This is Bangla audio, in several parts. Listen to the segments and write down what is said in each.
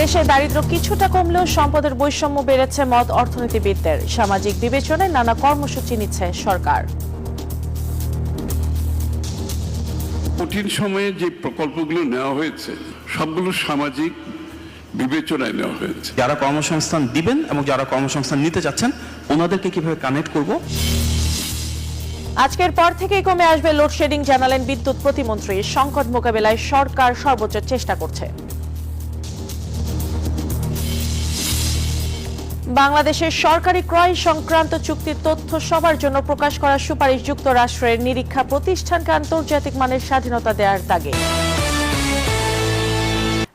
দেশে দারিদ্র্য কিছুটা কমলেও সম্পদের বৈষম্য বেড়েছে মত অর্থনীতিবিদদের। সামাজিক বিবেচনায় নানা কর্মসূচি নিচ্ছে সরকার। কঠিন সময়ে যে প্রকল্পগুলো নেওয়া হয়েছে সবগুলো সামাজিক বিবেচনায় নেওয়া হয়েছে। যারা কর্মসংস্থান দিবেন এবং যারা কর্মসংস্থান নিতে যাচ্ছেন ওনাদেরকে কিভাবে কানেক্ট করব। আজকের পর থেকেই কমে আসবে লোডশেডিং জানালেন বিদ্যুৎ প্রতিমন্ত্রী। সংকট মোকাবেলায় সরকার সর্বোচ্চ চেষ্টা করছে। বাংলাদেশের সরকারি ক্রয় সংক্রান্ত চুক্তির তথ্য সবার জন্য প্রকাশ করার সুপারিশ যুক্তরাষ্ট্রের নিরীক্ষা প্রতিষ্ঠানকে আন্তর্জাতিক মানের স্বাধীনতা দেওয়ার দাগে।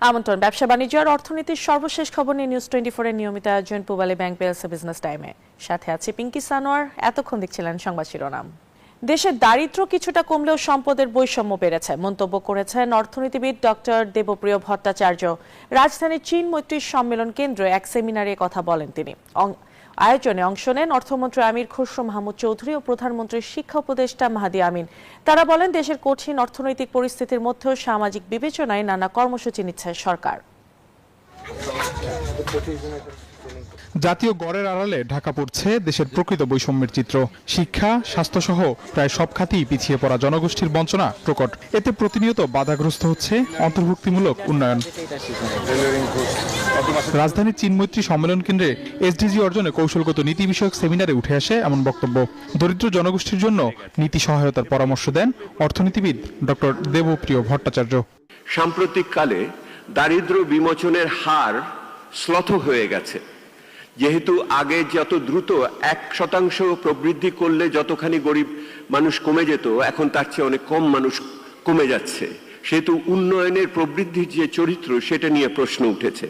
আমন্ত্রণ ব্যবসা বাণিজ্য আর অর্থনীতির সর্বশেষ খবর নিয়ে নিউজ 24 এর নিয়মিত আয়োজন পূবালী ব্যাংক পেলস বিজনেস টাইমে। সাথে আছে পিঙ্কি সানোয়ার। এতক্ষণ দেখছিলেন সংবাদ শিরোনাম। দেশের দারিদ্র্য কিছুটা কমলেও সম্পদের বৈষম্য বেড়েছে মন্তব্য করেছেন অর্থনীতিবিদ ডক্টর দেবপ্রিয় ভট্টাচার্য। রাজধানীর চীন মৈত্রী সম্মেলন কেন্দ্রে এক সেমিনারে কথা বলেন তিনি। আয়োজনে অংশ নেন অর্থমন্ত্রী আমির খসরু মাহমুদ চৌধুরী ও প্রধানমন্ত্রীর শিক্ষা উপদেষ্টা মাহাদি আমিন। তারা বলেন, দেশের কঠিন অর্থনৈতিক পরিস্থিতির মধ্যেও সামাজিক বিবেচনায় নানা কর্মসূচি নিচ্ছে সরকার। জাতীয় গড়ের আড়ালে ঢাকা পড়ছে দেশের প্রকৃত বৈষম্যের চিত্র। শিক্ষা, স্বাস্থ্যসহ প্রায় সব খাতেই পিছিয়ে পড়া জনগোষ্ঠীর বঞ্চনা প্রকট। এতে প্রতিনিয়ত বাধাগ্রস্ত হচ্ছে অন্তর্ভুক্তিমূলক উন্নয়ন। রাজধানীর চীনমৈত্রী সম্মেলন কেন্দ্রে এসডিজি অর্জনে কৌশলগত নীতি বিষয়ক সেমিনারে উঠে আসে এমন বক্তব্য। দরিদ্র জনগোষ্ঠীর জন্য নীতি সহায়তার পরামর্শ দেন অর্থনীতিবিদ ডক্টর দেবপ্রিয় ভট্টাচার্য। সাম্প্রতিক কালে দারিদ্র বিমোচনের হার শ্লথ হয়ে গেছে। যেহেতু আগে যত দ্রুত 1% প্রবৃদ্ধি করলে যতখানি গরিব মানুষ কমে যেত, এখন তার চেয়ে অনেক কম মানুষ কমে যাচ্ছে। সেহেতু উন্নয়নের প্রবৃদ্ধির যে চরিত্র সেটা নিয়ে প্রশ্ন উঠেছে।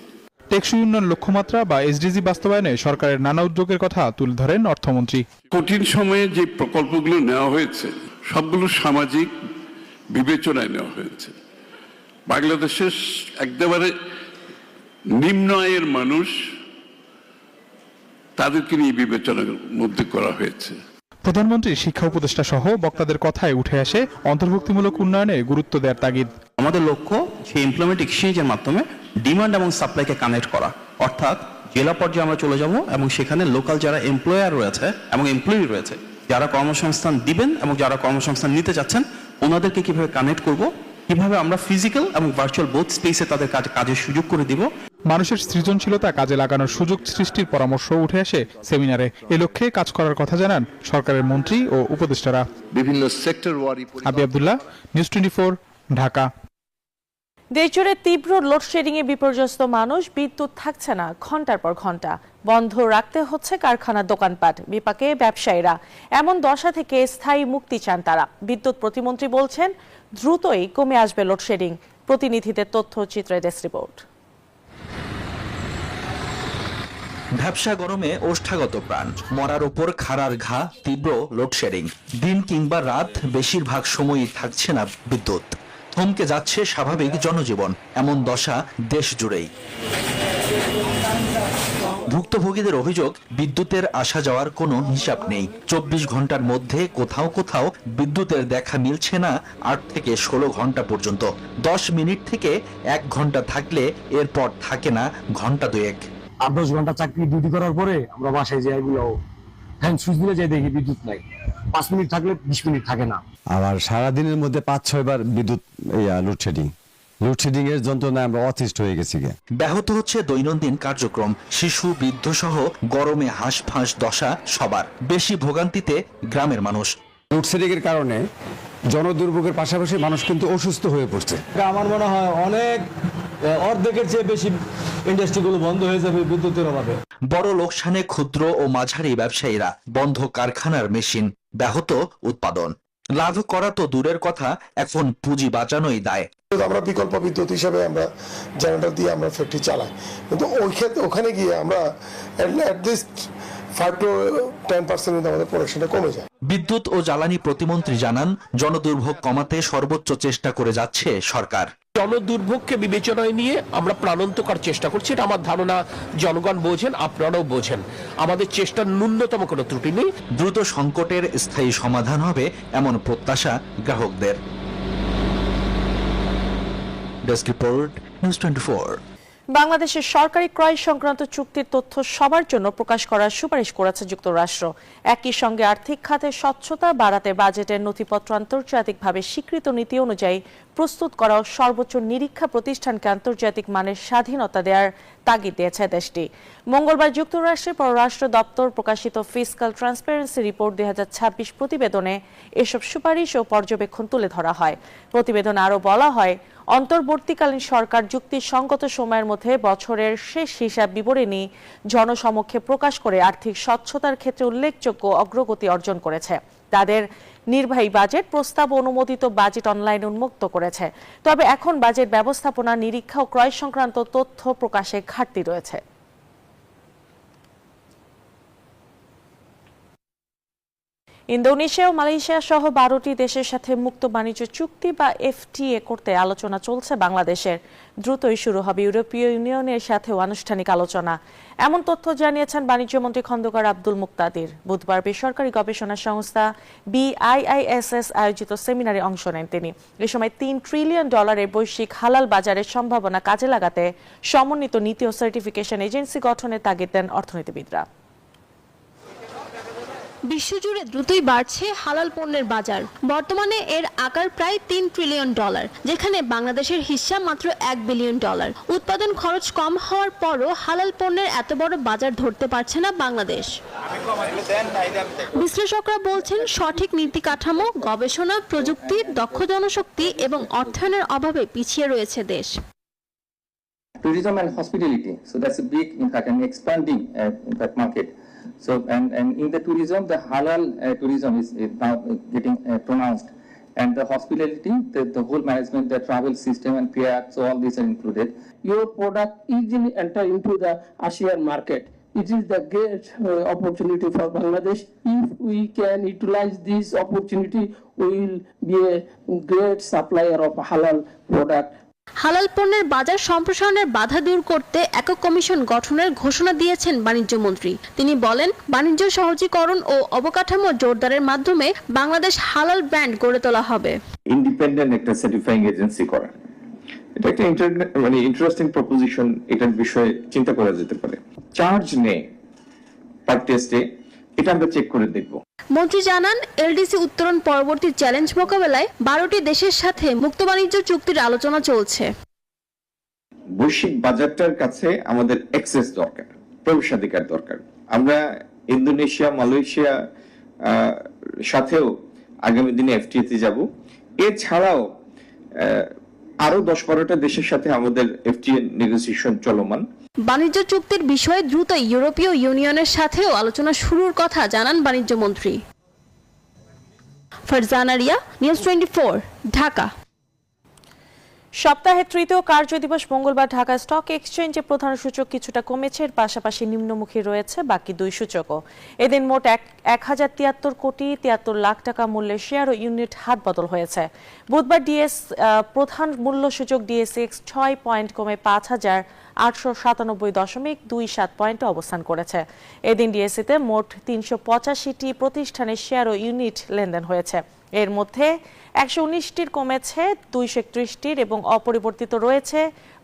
টেকসই উন্নয়ন লক্ষ্যমাত্রা বা এসডিজি বাস্তবায়নে সরকারের নানা উদ্যোগের কথা তুলে ধরেন অর্থমন্ত্রী। কঠিন সময়ে যে প্রকল্পগুলো নেওয়া হয়েছে সবগুলো সামাজিক বিবেচনায় নেওয়া হয়েছে। বাংলাদেশের একেবারে নিম্ন আয়ের মানুষ, তাদেরকে নিয়ে বিবেচনার মধ্যে করা হয়েছে। প্রধানমন্ত্রীর শিক্ষা উপদেষ্টা সহ বক্তাদের কথায় উঠে আসে অন্তর্ভুক্তিমূলক উন্নয়নে গুরুত্ব দেওয়ার তাগিদ। আমাদের লক্ষ্য সেই এমপ্লয়মেন্ট এক্সচেঞ্জের মাধ্যমে ডিমান্ড এবং সাপ্লাইকে কানেক্ট করা, অর্থাৎ জেলা পর্যায়ে আমরা চলে যাব এবং সেখানে লোকাল যারা এমপ্লয়ার রয়েছে এবং এমপ্লয়ি রয়েছে, যারা কর্মসংস্থান দিবেন এবং যারা কর্মসংস্থান নিতে যাচ্ছেন ওনাদেরকে কিভাবে কানেক্ট করব, কিভাবে আমরা ফিজিক্যাল এবং ভার্চুয়াল বোথ স্পেসে তাদের কাজের সুযোগ করে দিব। মানুষের সৃজনশীলতা কাজে লাগানোর সুযোগ সৃষ্টির পরামর্শ উঠে আসে সেমিনারে। এ লক্ষ্যে কাজ করার কথা জানান সরকারের মন্ত্রী ও উপদেষ্টারা। বিভিন্ন সেক্টর আবি আব্দুল্লাহ, নিউজ 24, ঢাকা। দেশজুড়ে তীব্র লোডশেডিং এ বিপর্যস্ত মানুষ। বিদ্যুৎ থাকছে না ঘন্টার পর ঘন্টা। বন্ধ রাখতে হচ্ছে কারখানা, দোকানপাট। বিপাকে ব্যবসায়ীরা। এমন দশা থেকে স্থায়ী মুক্তি চান তারা। বিদ্যুৎ প্রতিমন্ত্রী বলছেন, দ্রুতই কমে আসবে লোডশেডিং। প্রতিনিধিদের তথ্যচিত্রে ডেস্ক রিপোর্ট। ব্যবসা গরমে ওষ্ঠাগত প্রাণ, মরার উপর খাড়ার ঘা, তীব্র লোডশেডিং। দিন কিংবা রাত বেশিরভাগ সময়ই থাকছে না বিদ্যুৎ। থমকে যাচ্ছে স্বাভাবিক জনজীবন। এমন দশা দেশ জুড়েই। ভুক্তভোগীদের অভিযোগ, বিদ্যুতের আসা যাওয়ার কোনো হিসাব নেই। 24 ঘন্টার মধ্যে কোথাও কোথাও বিদ্যুতের দেখা মিলছে না 8 থেকে 16 ঘন্টা পর্যন্ত। 10 মিনিট থেকে 1 ঘন্টা থাকলে এরপর থাকে না ঘন্টা দুয়েক। 8-10 ঘন্টা চাকরি ডিউটি করার পরে আমরা বাসায় যাই, এগুলো হ্যান্ড সুইচ দিলে যাই দেখি বিদ্যুৎ নাই। 5 মিনিট থাকলে 20 মিনিট থাকে না। আবার সারাদিনের মধ্যে 5-6 বার বিদ্যুৎ লোডশেডিং এর যন্ত্রণায় আমরা অতিষ্ঠ হয়ে গেছি। ব্যাহত হচ্ছে দৈনন্দিন কার্যক্রম। শিশু, বৃদ্ধ সহ গরমে হাঁসফাঁস দশা সবার। বেশি ভোগান্তিতে গ্রামের মানুষ। লোডশেডিং এর কারণে জনদুর্ভোগের পাশাপাশি মানুষ কিন্তু অসুস্থ হয়ে পড়ছে। আমার মনে হয় অনেক অর্ধেকের চেয়ে বেশি ইন্ডাস্ট্রিগুলো বন্ধ হয়ে যাবে বিদ্যুতের অভাবে। বড় লোকসানে ক্ষুদ্র ও মাঝারি ব্যবসায়ীরা। বন্ধ কারখানার মেশিন, ব্যাহত উৎপাদন। লাভ করা তো দূরের কথা, এখন পুঁজি বাঁচানোই দায়। আমরা বিকল্প বিদ্যুৎ হিসাবে আমরা জেনারেটর দিয়ে আমরা ফ্যাক্টরি চালাই, কিন্তু ওই ক্ষেত্রে ওখানে গিয়ে আমরা অ্যাটলিস্ট 5 to 10% আমাদের প্রোডাকশনটা কমে যায়। বিদ্যুৎ ও জ্বালানি প্রতিমন্ত্রী জানান, জনদুর্ভোগ কমাতে সর্বোচ্চ চেষ্টা করে যাচ্ছে সরকার। জনদুর্ভোগকে বিবেচনায় নিয়ে আমরা প্রাণান্তকর চেষ্টা করছি। এটা আমার ধারণা জনগণ বোঝেন, আপনারাও বোঝেন। আমাদের চেষ্টার ন্যূনতম কোনো ত্রুটি নেই। দ্রুত সংকটের স্থায়ী সমাধান হবে এমন প্রত্যাশা গ্রাহকদের। Desk report, news 24। বাংলাদেশের সরকারি ক্রয় সংক্রান্ত চুক্তির তথ্য সবার জন্য প্রকাশ করার সুপারিশ করেছে যুক্তরাষ্ট্র। একই সঙ্গে আর্থিক খাতে স্বচ্ছতা বাড়াতে বাজেটের নথিপত্র আন্তর্জাতিকভাবে স্বীকৃত নীতি অনুযায়ী প্রস্তুত করা সর্বোচ্চ নিরীক্ষা প্রতিষ্ঠানকে আন্তর্জাতিক মানের স্বাধীনতা দেওয়ার তাগিদ দিয়েছে দেশটি। মঙ্গলবার যুক্তরাষ্ট্রের পররাষ্ট্র দপ্তর প্রকাশিত ফিসক্যাল ট্রান্সপারেন্সি রিপোর্ট 2026 প্রতিবেদনে এসব সুপারিশ ও পর্যবেক্ষণ তুলে ধরা হয়। প্রতিবেদনে আরও বলা হয়, অন্তর্বর্তীকালীন সরকার যুক্তিসঙ্গত সময়ের মধ্যে বছরের শেষ হিসাব বিবরণী জনসমক্ষে প্রকাশ করে আর্থিক স্বচ্ছতার ক্ষেত্রে উল্লেখযোগ্য অগ্রগতি অর্জন করেছে। তাদের নির্বাহী বাজেট প্রস্তাব অনুমোদিত বাজেট অনলাইন উন্মুক্ত করেছে। তবে এখন বাজেট ব্যবস্থাপনা, নিরীক্ষা ও ক্রয় সংক্রান্ত তথ্য প্রকাশে ঘাটতি রয়েছে। ইন্দোনেশিয়া ও মালয়েশিয়া সহ 12টি দেশের সাথে মুক্ত বাণিজ্য চুক্তি বা এফটিএ করতে আলোচনা চলছে বাংলাদেশের। দ্রুতই শুরু হবে ইউরোপীয় ইউনিয়নের সাথেও আনুষ্ঠানিক আলোচনা, এমন তথ্য জানিয়েছেন বাণিজ্যমন্ত্রী খন্দকার আব্দুল মুক্তাদির। বুধবার বেসরকারি গবেষণা সংস্থা BIISS আয়োজিত সেমিনারে অংশ নেন তিনি। এ সময় $3 ট্রিলিয়ন বৈশ্বিক হালাল বাজারের সম্ভাবনা কাজে লাগাতে সমন্বিত নীতি ও সার্টিফিকেশন এজেন্সি গঠনের তাগিদ দেন অর্থনীতিবিদরা। বিশ্বজুড়ে দ্রুতই বাড়ছে হালাল পণ্যের বাজার। বর্তমানে এর আকার প্রায় $3 ট্রিলিয়ন, যেখানে বাংলাদেশের হিস্সা মাত্র $1 বিলিয়ন। উৎপাদন খরচ কম হওয়ার পরও হালাল পণ্যের এত বড় বাজার ধরতে পারছে না বাংলাদেশ। বিশ্লেষকরা বলছেন, সঠিক নীতি কাঠামো, গবেষণা, প্রযুক্তি, দক্ষ জনশক্তি এবং অর্থায়নের অভাবে পিছিয়ে রয়েছে দেশ। Tourism and hospitality, so that's a big, in fact, an expanding market. So, and in the tourism, the halal tourism is now getting pronounced, and the hospitality, the whole management, the travel system and PR, so all these are included. Your product easily enter into the ASEAN market. It is the great opportunity for Bangladesh. If we can utilize this opportunity, we will be a great supplier of halal product. হালাল পণ্যের বাজার সম্প্রসারণের বাধা দূর করতে একক কমিশন গঠনের ঘোষণা দিয়েছেন বাণিজ্য মন্ত্রী। তিনি বলেন, বাণিজ্য সহজীকরণ ও অবকাঠামো জোরদারের মাধ্যমে বাংলাদেশ হালাল ব্র্যান্ড গড়ে তোলা হবে। ইন্ডিপেন্ডেন্ট একটা সার্টিফাইং এজেন্সি করা, এটা একটা ইন্টারেস্টিং প্রপোজিশন। এটার বিষয়ে চিন্তা করা যেতে পারে। চার্জ নেই পার টেস্টে, এটা আমরা চেক করে দেখব। মন্ত্রী জানান, এলডিসি উত্তরণ পরবর্তী চ্যালেঞ্জ মোকাবেলায় 12টি দেশের সাথে মুক্ত বাণিজ্য চুক্তির আলোচনা চলছে। বৈশ্বিক বাজারটার কাছে আমাদের অ্যাক্সেস দরকার, প্রবেশাধিকার দরকার। আমরা ইন্দোনেশিয়া, মালয়েশিয়া সাথেও আগামী দিনে এফটিএতে যাব। এছাড়াও আরো 10-12টা দেশের সাথে আমাদের এফটিএ নেগোসিয়েশন চলমান। বাণিজ্য চুক্তির বিষয়ে দ্রুত ইউরোপীয় ইউনিয়নের সাথেও আলোচনা শুরুর কথা জানান বাণিজ্য মন্ত্রী। ফারজানা রিয়া, নিউজ 24, ঢাকা। সপ্তাহের তৃতীয় কার্যদিবস মঙ্গলবার ঢাকা স্টক এক্সচেঞ্জে প্রধান সূচক কিছুটা কমেছে, এর পাশাপাশি নিম্নমুখী রয়েছে বাকি দুই সূচকও। এদিন মোট 1073 কোটি 73 লাখ টাকা মূল্যের শেয়ার ও ইউনিট হাত বদল হয়েছে। বুধবার প্রধান মূল্য সূচক DSX 6 পয়েন্ট কমে 5897.27 পয়েন্টে অবস্থান করেছে। এদিন ডিএসসিতে মোট 385টি প্রতিষ্ঠানের শেয়ার ও ইউনিট লেনদেন হয়েছে। এর মধ্যে 119টির কমেছে, 231টির এবং অপরিবর্তিত রয়েছে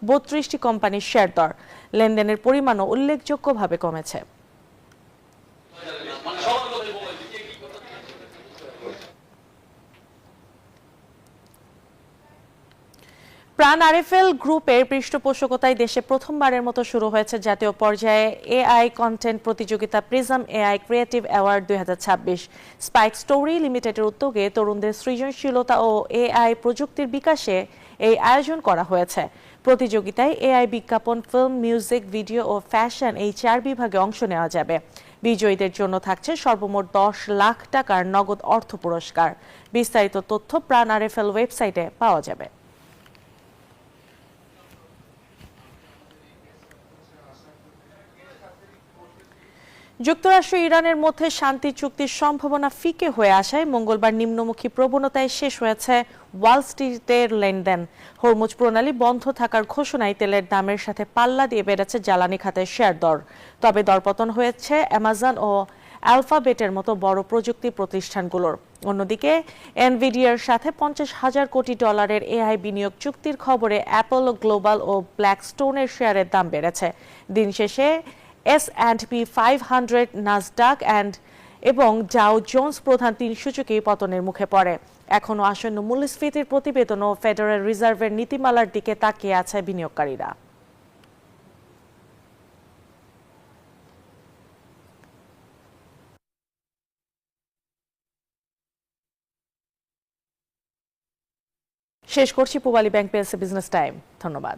32টি কোম্পানির শেয়ার দর। লেনদেনের পরিমাণও উল্লেখযোগ্যভাবে কমেছে। প্রাণ আরএফএল গ্রুপের পৃষ্ঠপোষকতায় দেশে প্রথমবারের মতো শুরু হয়েছে জাতীয় পর্যায়ে এআই কন্টেন্ট প্রতিযোগিতা prism AI creative award 2026। Spike story লিমিটেডের উদ্যোগে তরুণদের সৃজনশীলতা ও এআই প্রযুক্তির বিকাশে এই আয়োজন করা হয়েছে। প্রতিযোগিতায় এআই বিজ্ঞাপন, ফিল্ম, মিউজিক, ভিডিও ও ফ্যাশন এই 4 বিভাগে অংশ নেওয়া যাবে। বিজয়ীদের জন্য থাকছে সর্বমোট 10 লাখ টাকার নগদ অর্থ পুরস্কার। বিস্তারিত তথ্য প্রাণ আরএফএল ওয়েবসাইটে পাওয়া যাবে। যুক্তরাষ্ট্র ইরানের মধ্যে শান্তি চুক্তির সম্ভাবনা ফিকে হয়ে আসায় মঙ্গলবার নিম্নমুখী প্রবণতায় শেষ হয়েছে ওয়াল স্ট্রিটের লেনদেন। হরমুজ প্রণালী বন্ধ থাকার ঘোষণায় তেলের দামের সাথে পাল্লা দিয়ে বেড়েছে জ্বালানি খাতের শেয়ার দর। তবে দরপতন হয়েছে অ্যামাজন ও অ্যালফাবেটের মতো বড় প্রযুক্তি প্রতিষ্ঠানগুলোর। অন্যদিকে এনভিডিয়ার সাথে $50,000 কোটি এআই বিনিয়োগ চুক্তির খবরে অ্যাপল গ্লোবাল ও ব্ল্যাকস্টোনের শেয়ারের দাম বেড়েছে। দিন শেষে S&P 500, নাসডাক এবং ডাও জোন্স প্রধান 3 সূচকই পতনের মুখে পড়ে। এখনো আসন্ন মূল্যস্ফীতির প্রতিবেদন ও ফেডারেল রিজার্ভের নীতিমালার দিকে তাকিয়ে আছে বিনিয়োগকারীরা। শেষ করছি Pubali bank PLC business time. ধন্যবাদ।